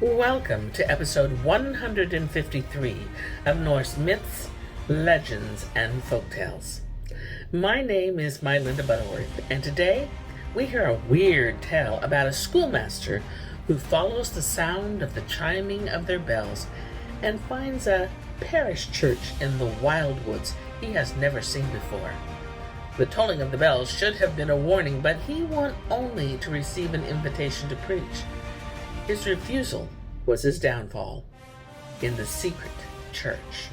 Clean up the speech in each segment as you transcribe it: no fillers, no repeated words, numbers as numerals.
Welcome to episode 153 of Norse Myths, Legends, and Folktales. My name is MyLinda Butterworth, and today we hear a weird tale about a schoolmaster who follows the sound of the chiming of their bells and finds a parish church in the wildwoods he has never seen before. The tolling of the bells should have been a warning, but he wanted only to receive an invitation to preach. His refusal was his downfall in the secret church.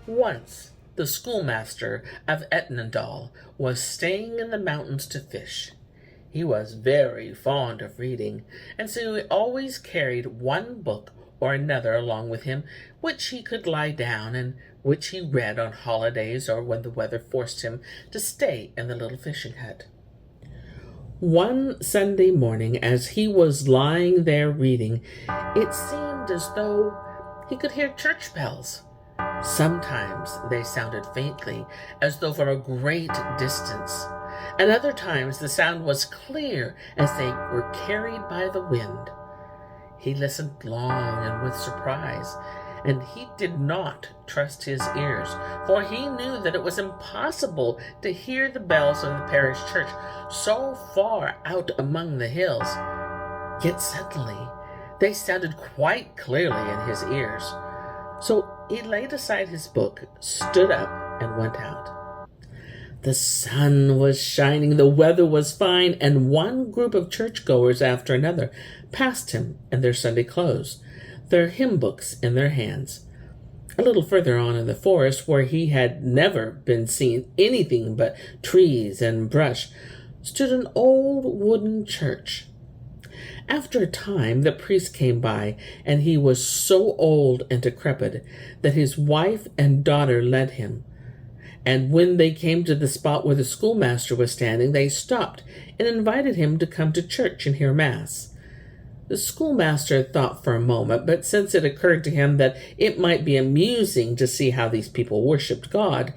Once, the schoolmaster of Etnendal was staying in the mountains to fish. He was very fond of reading, and so he always carried one book or another along with him, which he could lie down and which he read on holidays or when the weather forced him to stay in the little fishing hut. One Sunday morning, as he was lying there reading, it seemed as though he could hear church bells. Sometimes they sounded faintly, as though from a great distance, and other times the sound was clear as they were carried by the wind. He listened long and with surprise, and he did not trust his ears, for he knew that it was impossible to hear the bells of the parish church so far out among the hills. Yet suddenly they sounded quite clearly in his ears. So he laid aside his book, stood up, and went out. The sun was shining, the weather was fine, and one group of churchgoers after another passed him in their Sunday clothes, their hymn books in their hands. A little further on in the forest, where he had never been seen anything but trees and brush, stood an old wooden church. After a time, the priest came by, and he was so old and decrepit that his wife and daughter led him. And when they came to the spot where the schoolmaster was standing, they stopped and invited him to come to church and hear Mass. The schoolmaster thought for a moment, but since it occurred to him that it might be amusing to see how these people worshipped God,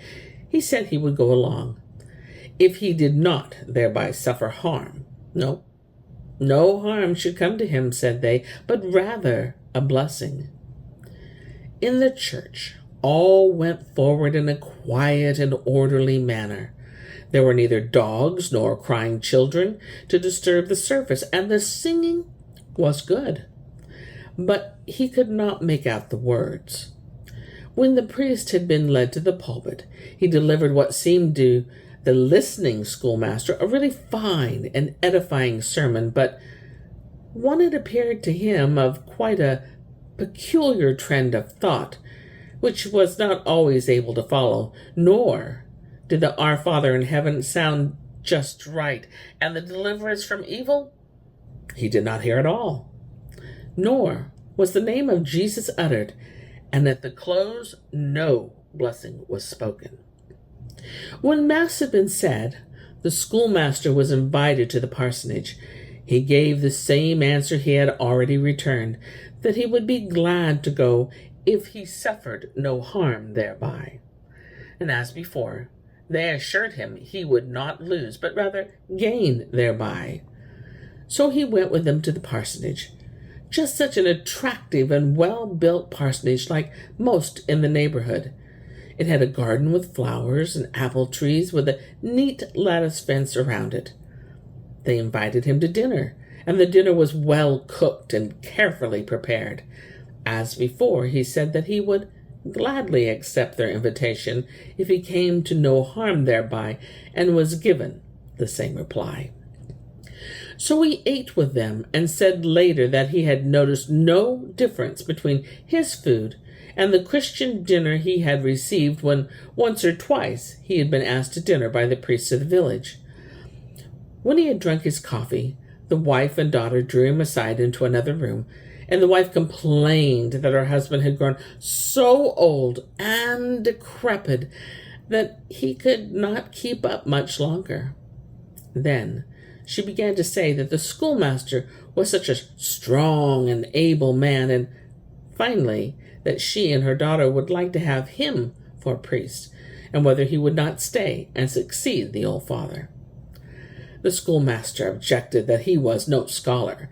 he said he would go along, if he did not thereby suffer harm. No harm should come to him, said they, but rather a blessing. In the church, all went forward in a quiet and orderly manner. There were neither dogs nor crying children to disturb the service, and the singing was good, but he could not make out the words. When the priest had been led to the pulpit, he delivered what seemed to the listening schoolmaster a really fine and edifying sermon, but one it appeared to him of quite a peculiar trend of thought, which was not always able to follow, nor did the Our Father in Heaven sound just right, and the deliverance from evil he did not hear at all, nor was the name of Jesus uttered, and at the close no blessing was spoken. When Mass had been said, the schoolmaster was invited to the parsonage. He gave the same answer he had already returned, that he would be glad to go if he suffered no harm thereby. And as before, they assured him he would not lose, but rather gain thereby. So he went with them to the parsonage, just such an attractive and well-built parsonage like most in the neighborhood. It had a garden with flowers and apple trees with a neat lattice fence around it. They invited him to dinner, and the dinner was well cooked and carefully prepared. As before, he said that he would gladly accept their invitation if he came to no harm thereby, and was given the same reply. So he ate with them and said later that he had noticed no difference between his food and the Christian dinner he had received when once or twice he had been asked to dinner by the priests of the village. When he had drunk his coffee, the wife and daughter drew him aside into another room, and the wife complained that her husband had grown so old and decrepit that he could not keep up much longer. Then she began to say that the schoolmaster was such a strong and able man, and finally that she and her daughter would like to have him for a priest, and whether he would not stay and succeed the old father. The schoolmaster objected that he was no scholar,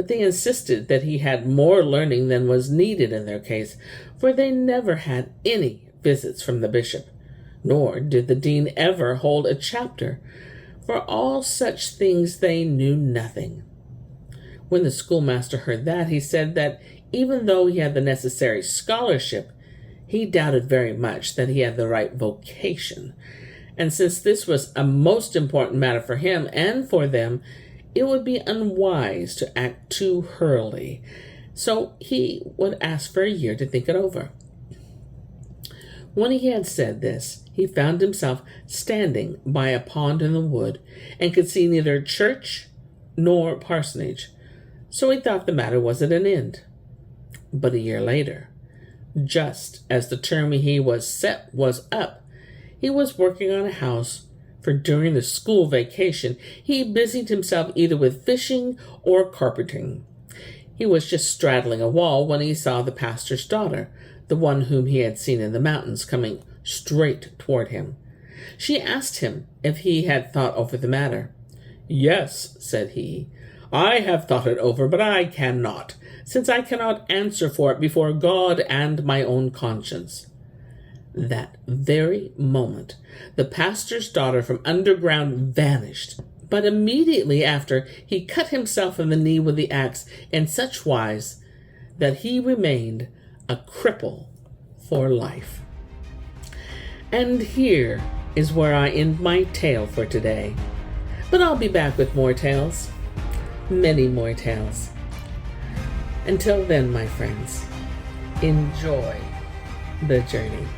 but they insisted that he had more learning than was needed in their case, for they never had any visits from the bishop, nor did the dean ever hold a chapter. For all such things they knew nothing. When the schoolmaster heard that, he said that even though he had the necessary scholarship, he doubted very much that he had the right vocation. And since this was a most important matter for him and for them, it would be unwise to act too hurriedly. So he would ask for a year to think it over. When he had said this, he found himself standing by a pond in the wood, and could see neither church nor parsonage. So he thought the matter was at an end. But a year later, just as the term he was set was up, he was working on a house, for during the school vacation he busied himself either with fishing or carpenting. He was just straddling a wall when he saw the pastor's daughter, the one whom he had seen in the mountains, coming straight toward him. She asked him if he had thought over the matter. "Yes," said he, "I have thought it over, but I cannot, since I cannot answer for it before God and my own conscience." That very moment, the pastor's daughter from underground vanished, but immediately after he cut himself in the knee with the axe in such wise that he remained a cripple for life. And here is where I end my tale for today. But I'll be back with more tales, many more tales. Until then, my friends, enjoy the journey.